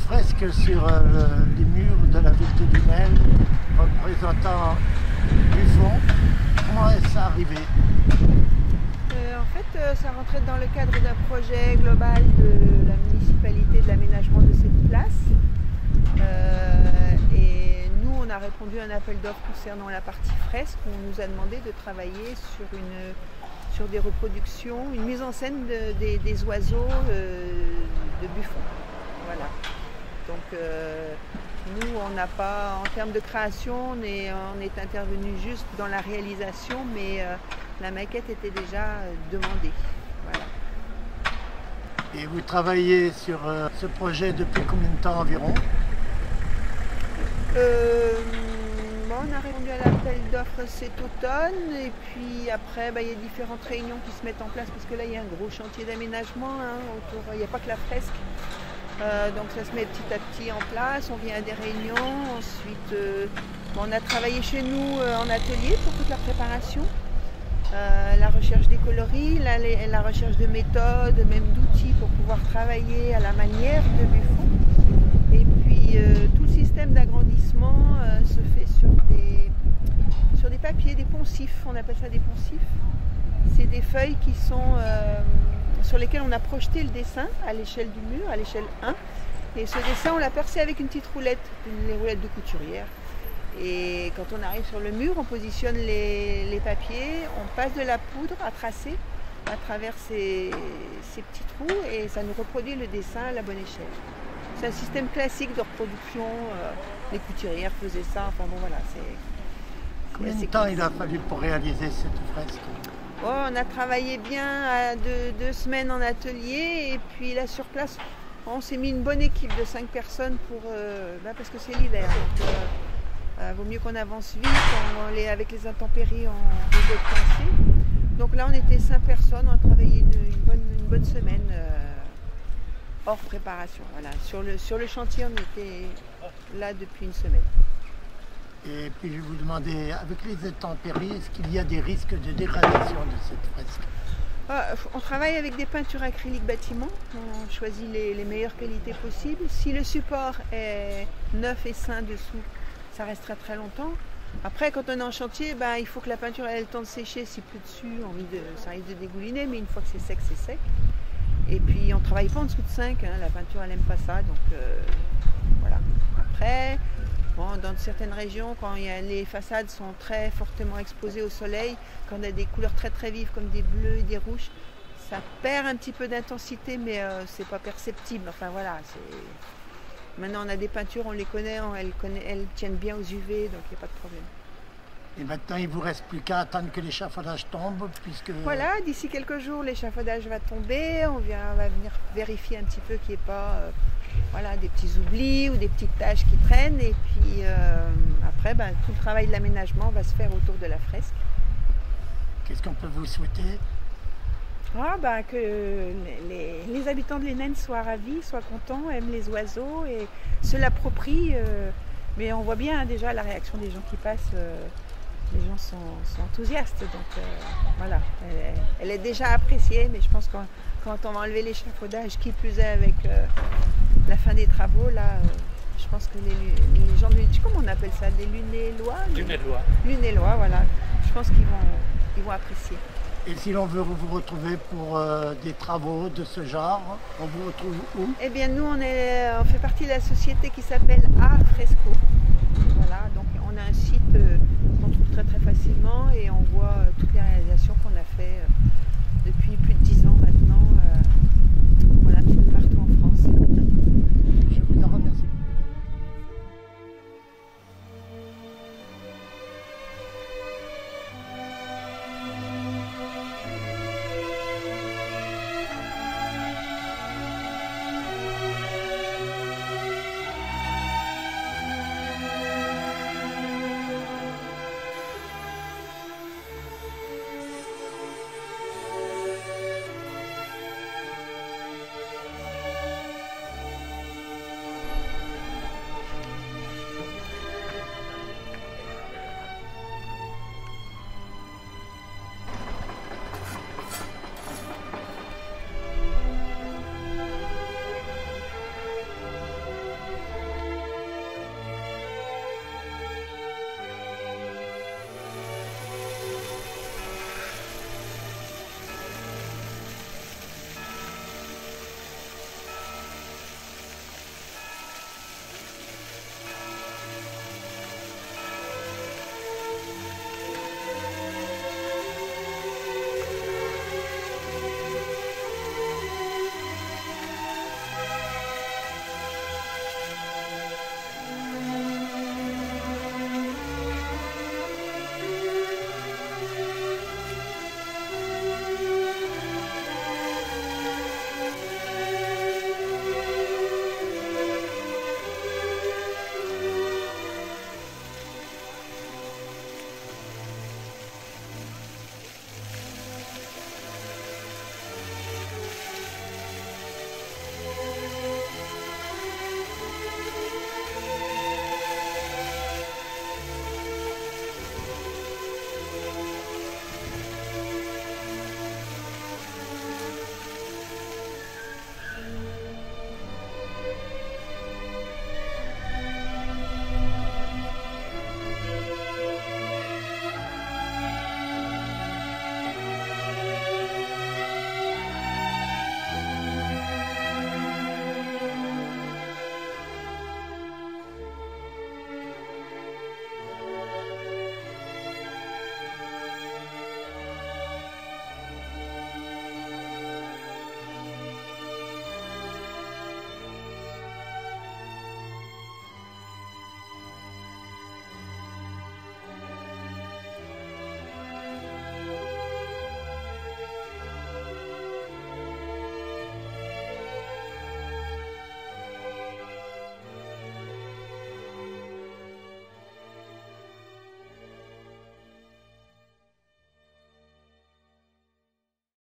fresque sur les murs de la ville de Lunel représentant Buffon. Comment est-ce arrivé? En fait, ça rentrait dans le cadre d'un projet global de la municipalité de l'aménagement de cette place. Et nous, on a répondu à un appel d'offres concernant la partie fresque. On nous a demandé de travailler sur des reproductions, une mise en scène des oiseaux de Buffon. Voilà. Donc nous, on n'a pas, en termes de création, on est intervenu juste dans la réalisation, mais la maquette était déjà demandée. Voilà. Et vous travaillez sur ce projet depuis combien de temps environ? On a répondu à l'appel d'offres cet automne et puis après il y a différentes réunions qui se mettent en place parce que là il y a un gros chantier d'aménagement autour, il n'y a pas que la fresque, donc ça se met petit à petit en place, on vient à des réunions, ensuite on a travaillé chez nous en atelier pour toute la préparation, la recherche des coloris, la recherche de méthodes, même d'outils pour pouvoir travailler à la manière de Buffon. Et puis tout le système d'agrandissement se fait sur des papiers, des poncifs, on appelle ça des poncifs. C'est des feuilles qui sont, sur lesquelles on a projeté le dessin à l'échelle du mur, à l'échelle 1. Et ce dessin, on l'a percé avec une petite roulette, les roulettes de couturière. Et quand on arrive sur le mur, on positionne les papiers, on passe de la poudre à tracer à travers ces petits trous et ça nous reproduit le dessin à la bonne échelle. C'est un système classique de reproduction, les couturières faisaient ça, enfin bon voilà. Combien de temps il a fallu pour réaliser cette fresque? On a travaillé bien deux semaines en atelier et puis là sur place, on s'est mis une bonne équipe de 5 personnes parce que c'est l'hiver. Vaut mieux qu'on avance vite, avec les intempéries on risque d'être coincé. Donc là on était 5 personnes, on a travaillé une bonne semaine. Hors préparation, voilà. Sur le chantier, on était là depuis une semaine. Et puis je vais vous demander, avec les intempéries, est-ce qu'il y a des risques de dégradation de cette fresque? On travaille avec des peintures acryliques bâtiment, on choisit les meilleures qualités possibles. Si le support est neuf et sain dessous, ça restera très longtemps. Après, quand on est en chantier, il faut que la peinture ait le temps de sécher. Si plus dessus, ça risque de dégouliner, mais une fois que c'est sec, c'est sec. Et puis on ne travaille pas en dessous de 5, la peinture elle n'aime pas ça, donc voilà. Après, dans certaines régions, quand les façades sont très fortement exposées au soleil, quand on a des couleurs très très vives comme des bleus et des rouges, ça perd un petit peu d'intensité, mais c'est pas perceptible. Enfin voilà, maintenant on a des peintures, on les connaît, elles tiennent bien aux UV, donc il n'y a pas de problème. Et maintenant, il ne vous reste plus qu'à attendre que l'échafaudage tombe, puisque... Voilà, d'ici quelques jours, l'échafaudage va tomber, on va venir vérifier un petit peu qu'il n'y ait pas des petits oublis ou des petites taches qui traînent. Et puis après, tout le travail de l'aménagement va se faire autour de la fresque. Qu'est-ce qu'on peut vous souhaiter? Que les habitants de Lunel soient ravis, soient contents, aiment les oiseaux et se l'approprient. Mais on voit bien déjà la réaction des gens qui passent. Les gens sont enthousiastes, donc voilà, elle est déjà appréciée, mais je pense que quand on va enlever l'échafaudage, qui plus est avec la fin des travaux, là, je pense que les gens, comment on appelle ça, des Lunélois? Lunélois, voilà, je pense qu'ils vont apprécier. Et si l'on veut vous retrouver pour des travaux de ce genre, on vous retrouve où? Eh bien, nous, on fait partie de la société qui s'appelle A Fresco. Voilà, donc on a un site